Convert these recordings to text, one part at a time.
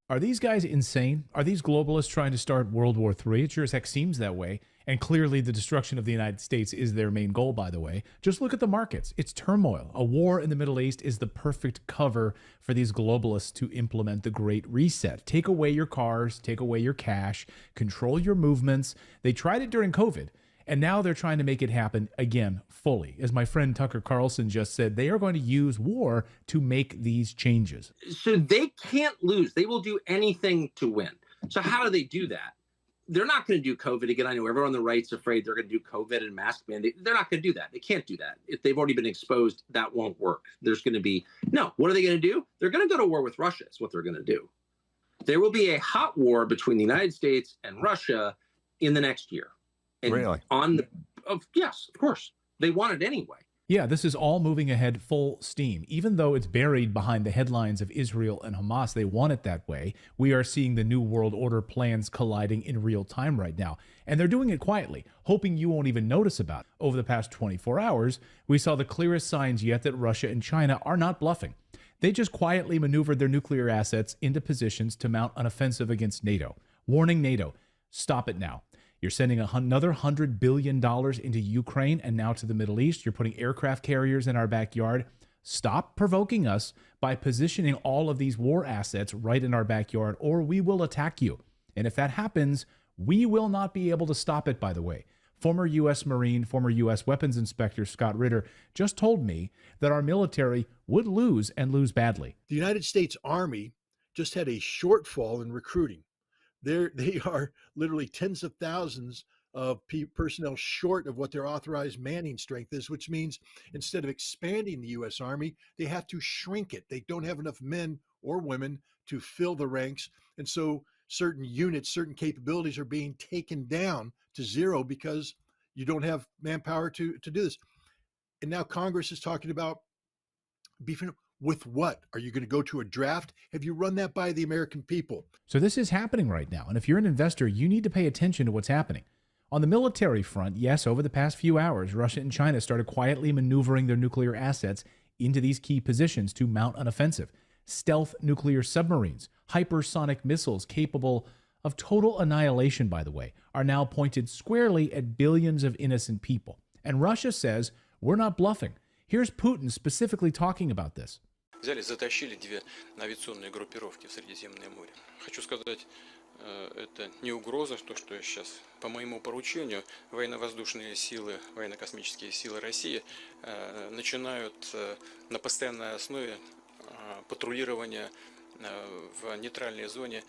Are these guys insane? Are these globalists trying to start World War III? It sure as heck seems that way. And clearly, the destruction of the United States is their main goal, by the way. Just look at the markets. It's turmoil. A war in the Middle East is the perfect cover for these globalists to implement the Great Reset. Take away your cars, take away your cash, control your movements. They tried it during COVID. And now they're trying to make it happen again fully. As my friend Tucker Carlson just said, they are going to use war to make these changes. So they can't lose. They will do anything to win. So how do they do that? They're not going to do COVID again. I know everyone on the right's afraid they're going to do COVID and mask mandate. They're not going to do that. They can't do that. If they've already been exposed, that won't work. There's going to be, no, what are they going to do? They're going to go to war with Russia is what they're going to do. There will be a hot war between the United States and Russia in the next year. And really? Yes, of course. They want it anyway. Yeah, this is all moving ahead full steam. Even though it's buried behind the headlines of Israel and Hamas, they want it that way. We are seeing the New World Order plans colliding in real time right now. And they're doing it quietly, hoping you won't even notice about it. Over the past 24 hours, we saw the clearest signs yet that Russia and China are not bluffing. They just quietly maneuvered their nuclear assets into positions to mount an offensive against NATO, warning NATO, stop it now. You're sending another $100 billion into Ukraine and now to the Middle East. You're putting aircraft carriers in our backyard. Stop provoking us by positioning all of these war assets right in our backyard, or we will attack you. And if that happens, we will not be able to stop it, by the way. Former U.S. Marine, former U.S. weapons inspector Scott Ritter just told me that our military would lose and lose badly. The United States Army just had a shortfall in recruiting. They are literally tens of thousands of personnel short of what their authorized manning strength is, which means instead of expanding the U.S. Army, they have to shrink it. They don't have enough men or women to fill the ranks. And so certain units, certain capabilities are being taken down to zero because you don't have manpower to do this. And now Congress is talking about beefing up. With what? Are you going to go to a draft? Have you run that by the American people? So this is happening right now. And if you're an investor, you need to pay attention to what's happening. On the military front, yes, over the past few hours, Russia and China started quietly maneuvering their nuclear assets into these key positions to mount an offensive. Stealth nuclear submarines, hypersonic missiles capable of total annihilation, by the way, are now pointed squarely at billions of innocent people. And Russia says, we're not bluffing. Here's Putin specifically talking about this. Взяли, затащили две авиационные группировки в Средиземное море. Хочу сказать, это не угроза, то, что сейчас по моему поручению военно-воздушные силы, военно-космические силы России начинают на постоянной основе патрулирование в нейтральной зоне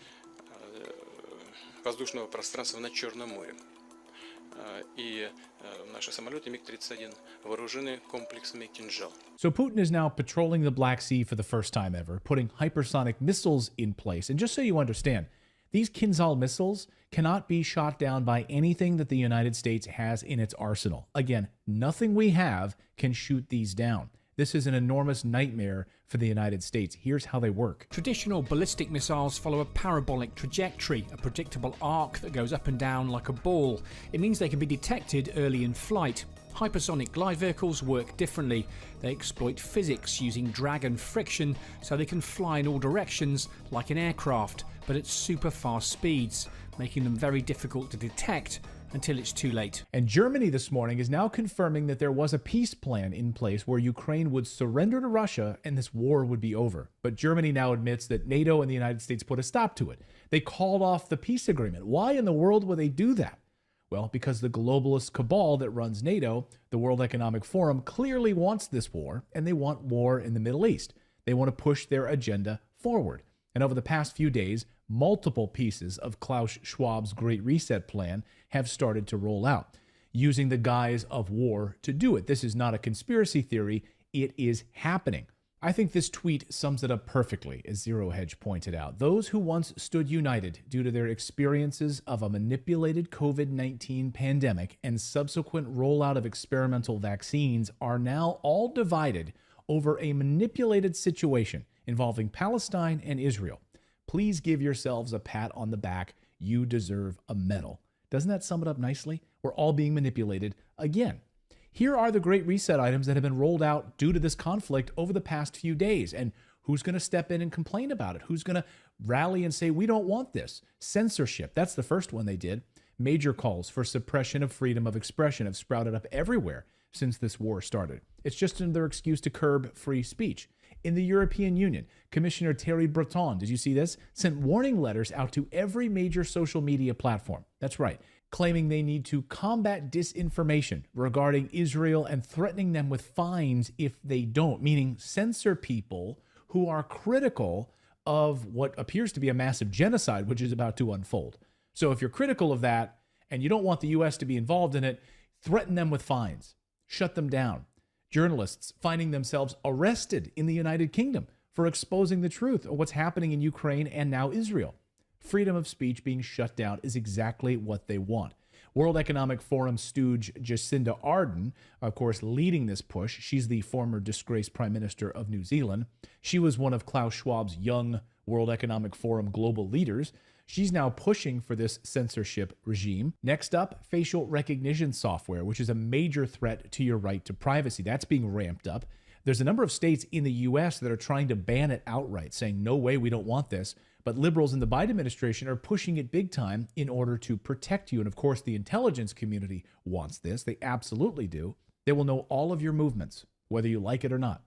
воздушного пространства над Черным морем. И наши самолеты МиГ-31 вооружены комплексами «Кинжал». So Putin is now patrolling the Black Sea for the first time ever, putting hypersonic missiles in place. And just so you understand, these Kinzhal missiles cannot be shot down by anything that the United States has in its arsenal. Again, nothing we have can shoot these down. This is an enormous nightmare for the United States. Here's how they work. Traditional ballistic missiles follow a parabolic trajectory, a predictable arc that goes up and down like a ball. It means they can be detected early in flight. Hypersonic glide vehicles work differently. They exploit physics using drag and friction so they can fly in all directions like an aircraft, but at super fast speeds, making them very difficult to detect until it's too late. And Germany this morning is now confirming that there was a peace plan in place where Ukraine would surrender to Russia and this war would be over. But Germany now admits that NATO and the United States put a stop to it. They called off the peace agreement. Why in the world would they do that? Well, because the globalist cabal that runs NATO, the World Economic Forum, clearly wants this war, and they want war in the Middle East. They want to push their agenda forward. And over the past few days, multiple pieces of Klaus Schwab's Great Reset plan have started to roll out, using the guise of war to do it. This is not a conspiracy theory. It is happening. I think this tweet sums it up perfectly, as Zero Hedge pointed out. Those who once stood united due to their experiences of a manipulated COVID-19 pandemic and subsequent rollout of experimental vaccines are now all divided over a manipulated situation involving Palestine and Israel. Please give yourselves a pat on the back. You deserve a medal. Doesn't that sum it up nicely? We're all being manipulated again. Here are the Great Reset items that have been rolled out due to this conflict over the past few days. And Who's going to step in and complain about it? Who's going to rally and say, we don't want this? Censorship. That's the first one they did. Major calls for suppression of freedom of expression have sprouted up everywhere since this war started. It's just another excuse to curb free speech. In the European Union, Commissioner Thierry Breton, did you see this? Sent warning letters out to every major social media platform. That's right, claiming they need to combat disinformation regarding Israel and threatening them with fines if they don't, meaning censor people who are critical of what appears to be a massive genocide, which is about to unfold. So if you're critical of that and you don't want the U.S. to be involved in it, threaten them with fines, shut them down. Journalists finding themselves arrested in the United Kingdom for exposing the truth of what's happening in Ukraine and now Israel. Freedom of speech being shut down is exactly what they want. World Economic Forum stooge Jacinda Ardern, of course, leading this push. She's the former disgraced Prime Minister of New Zealand. She was one of Klaus Schwab's young World Economic Forum global leaders. She's now pushing for this censorship regime. Next up, facial recognition software, which is a major threat to your right to privacy. That's being ramped up. There's a number of states in the U.S. that are trying to ban it outright, saying, no way, we don't want this. But liberals in the Biden administration are pushing it big time in order to protect you. And of course, the intelligence community wants this. They absolutely do. They will know all of your movements, whether you like it or not.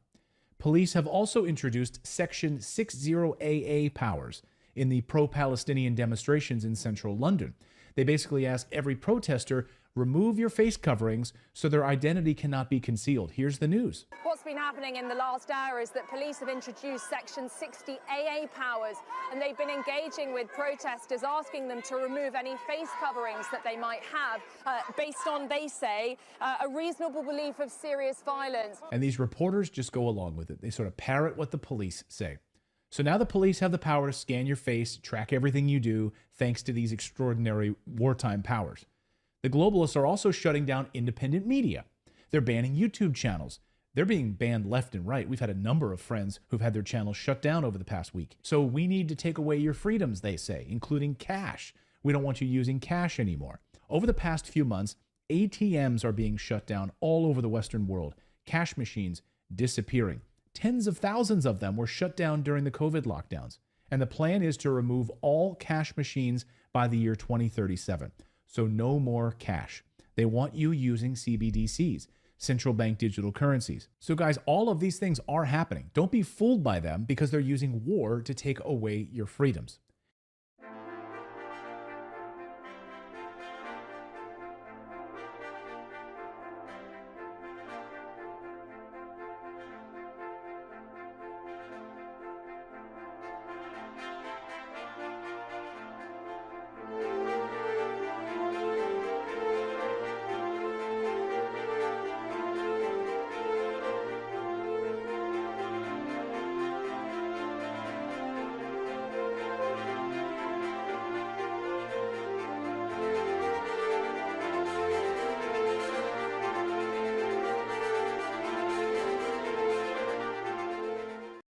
Police have also introduced Section 60AA powers in the pro-Palestinian demonstrations in central London. They basically ask every protester, remove your face coverings so their identity cannot be concealed. Here's the news. What's been happening in the last hour is that police have introduced Section 60AA powers, and they've been engaging with protesters, asking them to remove any face coverings that they might have, based on, they say, a reasonable belief of serious violence. And these reporters just go along with it. They sort of parrot what the police say. So now the police have the power to scan your face, track everything you do, thanks to these extraordinary wartime powers. The globalists are also shutting down independent media. They're banning YouTube channels. They're being banned left and right. We've had a number of friends who've had their channels shut down over the past week. So we need to take away your freedoms, they say, including cash. We don't want you using cash anymore. Over the past few months, ATMs are being shut down all over the Western world. Cash machines disappearing. Tens of thousands of them were shut down during the COVID lockdowns. And the plan is to remove all cash machines by the year 2037. So no more cash. They want you using CBDCs, central bank digital currencies. So guys, all of these things are happening. Don't be fooled by them because they're using war to take away your freedoms.